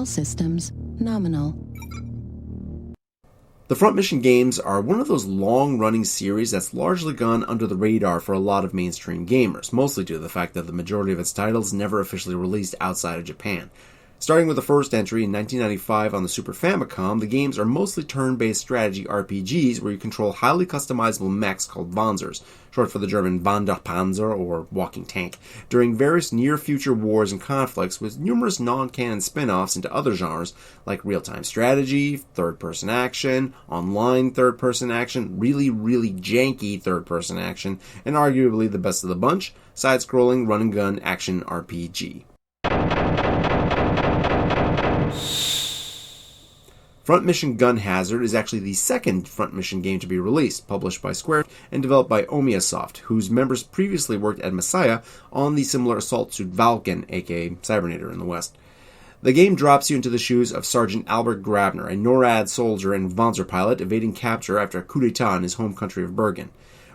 systems nominal. The Front Mission games are one of those long-running series that's largely gone under the radar for a lot of mainstream gamers, mostly due to the fact that the majority of its titles never officially released outside of Japan. Starting with the first entry in 1995 on the Super Famicom, the games are mostly turn-based strategy RPGs where you control highly customizable mechs called Wanzers, short for the German Wanderpanzer or walking tank, during various near-future wars and conflicts with numerous non-canon spin-offs into other genres like real-time strategy, third-person action, online third-person action, really janky third-person action, and arguably the best of the bunch, side-scrolling run-and-gun action RPG. Front Mission Gun Hazard is actually the second Front Mission game to be released, published by Square and developed by Omiya Soft, whose members previously worked at Messiah on the similar Assault Suits Valken, aka Cybernator in the West. The game drops you into the shoes of Sergeant Albert Grabner, a NORAD soldier and Wanzer pilot evading capture after a coup d'etat in his home country of Bergen.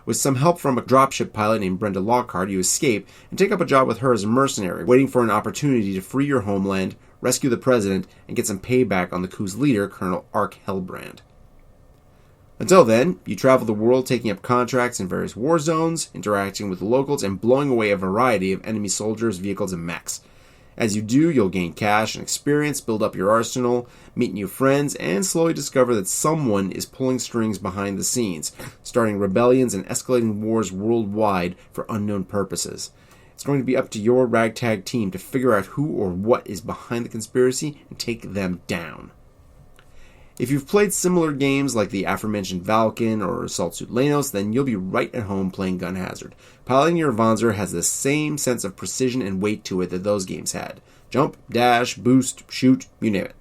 With some help from a dropship pilot named Brenda Lockhart, you escape and take up a job with her as a mercenary, waiting for an opportunity to free your homeland, rescue the president, and get some payback on the coup's leader, Colonel Ark Hellbrand. Until then, you travel the world taking up contracts in various war zones, interacting with the locals, and blowing away a variety of enemy soldiers, vehicles, and mechs. As you do, you'll gain cash and experience, build up your arsenal, meet new friends, and slowly discover that someone is pulling strings behind the scenes, starting rebellions and escalating wars worldwide for unknown purposes. It's going to be up to your ragtag team to figure out who or what is behind the conspiracy and take them down. If you've played similar games like the aforementioned Valken or Assault Suits Leynos, then you'll be right at home playing Gun Hazard. Piloting your Wanzer has the same sense of precision and weight to it that those games had. Jump, dash, boost, shoot, you name it.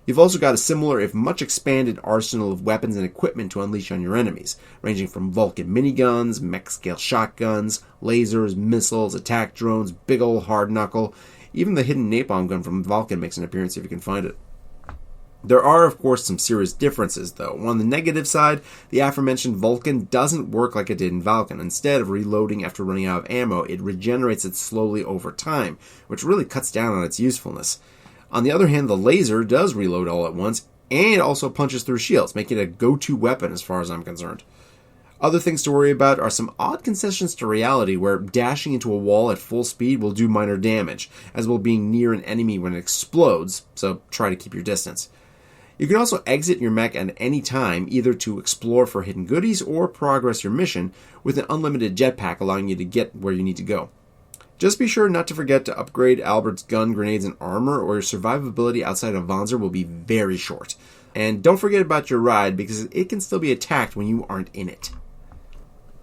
You've also got a similar, if much expanded, arsenal of weapons and equipment to unleash on your enemies, ranging from Vulcan miniguns, mech-scale shotguns, lasers, missiles, attack drones, big ol' hard knuckle. Even the hidden napalm gun from Valken makes an appearance if you can find it. There are, of course, some serious differences, though. On the negative side, the aforementioned Vulcan doesn't work like it did in Valken. Instead of reloading after running out of ammo, it regenerates it slowly over time, which really cuts down on its usefulness. On the other hand, the laser does reload all at once, and also punches through shields, making it a go-to weapon as far as I'm concerned. Other things to worry about are some odd concessions to reality where dashing into a wall at full speed will do minor damage, as will being near an enemy when it explodes, so try to keep your distance. You can also exit your mech at any time, either to explore for hidden goodies or progress your mission, with an unlimited jetpack allowing you to get where you need to go. Just be sure not to forget to upgrade Albert's gun, grenades, and armor, or your survivability outside of Wanzer will be very short. And don't forget about your ride, because it can still be attacked when you aren't in it.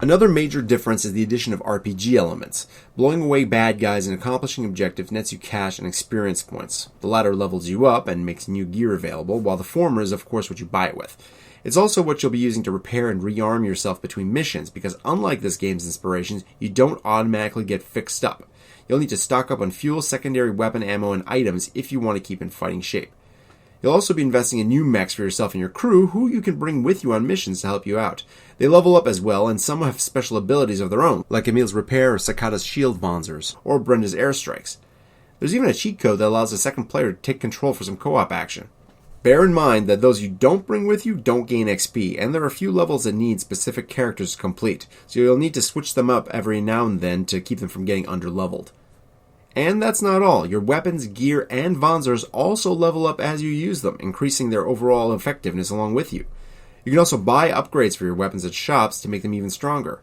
Another major difference is the addition of RPG elements. Blowing away bad guys and accomplishing objectives nets you cash and experience points. The latter levels you up and makes new gear available, while the former is of course what you buy it with. It's also what you'll be using to repair and rearm yourself between missions, because unlike this game's inspirations, you don't automatically get fixed up. You'll need to stock up on fuel, secondary weapon ammo, and items if you want to keep in fighting shape. You'll also be investing in new mechs for yourself and your crew, who you can bring with you on missions to help you out. They level up as well, and some have special abilities of their own, like Emil's Repair or Sakata's Shield Wanzers, or Brenda's Airstrikes. There's even a cheat code that allows a second player to take control for some co-op action. Bear in mind that those you don't bring with you don't gain XP, and there are a few levels that need specific characters to complete, so you'll need to switch them up every now and then to keep them from getting underleveled. And that's not all. Your weapons, gear, and Wanzers also level up as you use them, increasing their overall effectiveness along with you. You can also buy upgrades for your weapons at shops to make them even stronger.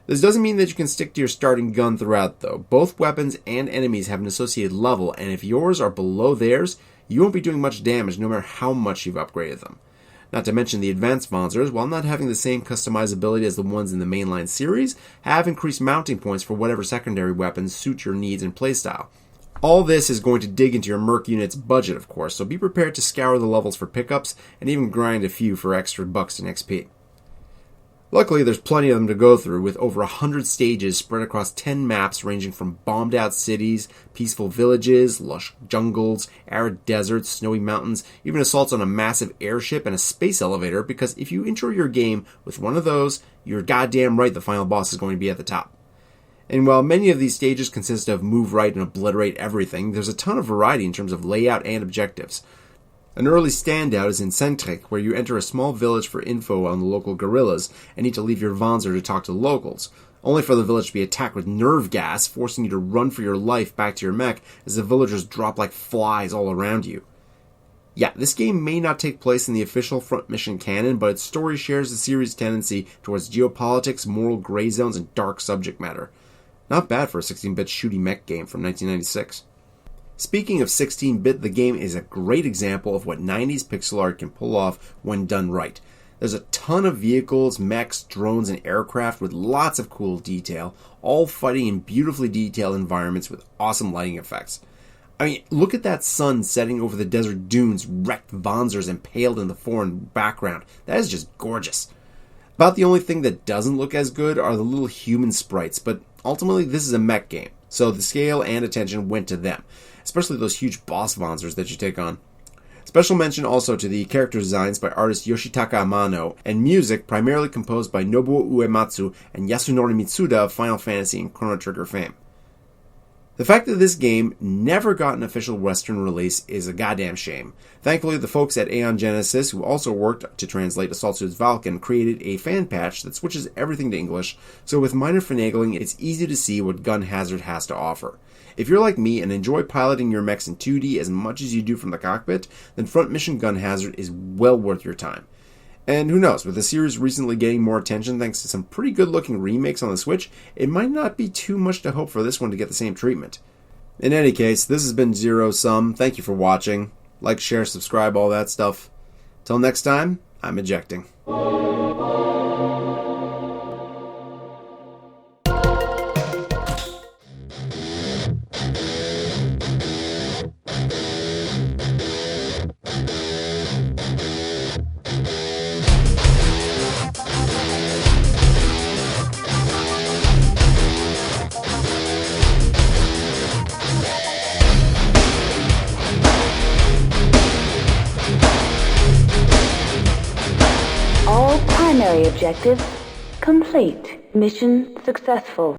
This doesn't mean that you can stick to your starting gun throughout, though. Both weapons and enemies have an associated level, and if yours are below theirs, you won't be doing much damage no matter how much you've upgraded them. Not to mention the advanced Wanzers, while not having the same customizability as the ones in the mainline series, have increased mounting points for whatever secondary weapons suit your needs and playstyle. All this is going to dig into your Merc unit's budget, of course, so be prepared to scour the levels for pickups and even grind a few for extra bucks in XP. Luckily, there's plenty of them to go through, with over 100 stages spread across 10 maps ranging from bombed-out cities, peaceful villages, lush jungles, arid deserts, snowy mountains, even assaults on a massive airship and a space elevator, because if you intro your game with one of those, you're goddamn right the final boss is going to be at the top. And while many of these stages consist of move right and obliterate everything, there's a ton of variety in terms of layout and objectives. An early standout is in Centric, where you enter a small village for info on the local guerrillas and need to leave your Wanzer to talk to the locals, only for the village to be attacked with nerve gas, forcing you to run for your life back to your mech as the villagers drop like flies all around you. Yeah, this game may not take place in the official front mission canon, but its story shares the series' tendency towards geopolitics, moral gray zones, and dark subject matter. Not bad for a 16-bit shooty mech game from 1996. Speaking of 16-bit, the game is a great example of what 90s pixel art can pull off when done right. There's a ton of vehicles, mechs, drones, and aircraft with lots of cool detail, all fighting in beautifully detailed environments with awesome lighting effects. I mean, look at that sun setting over the desert dunes, wrecked Wanzers impaled in the foreign background. That is just gorgeous. About the only thing that doesn't look as good are the little human sprites, but ultimately this is a mech game, so the scale and attention went to them, especially those huge boss Wanzers that you take on. Special mention also to the character designs by artist Yoshitaka Amano, and music primarily composed by Nobuo Uematsu and Yasunori Mitsuda of Final Fantasy and Chrono Trigger fame. The fact that this game never got an official Western release is a goddamn shame. Thankfully, the folks at Aeon Genesis, who also worked to translate Assault Suits Valken, created a fan patch that switches everything to English, so with minor finagling, it's easy to see what Gun Hazard has to offer. If you're like me and enjoy piloting your mechs in 2D as much as you do from the cockpit, then Front Mission Gun Hazard is well worth your time. And who knows, with the series recently getting more attention thanks to some pretty good looking remakes on the Switch, it might not be too much to hope for this one to get the same treatment. In any case, this has been Zero Sum. Thank you for watching. Like, share, subscribe, all that stuff. Till next time, I'm ejecting. All primary objectives complete. Mission successful.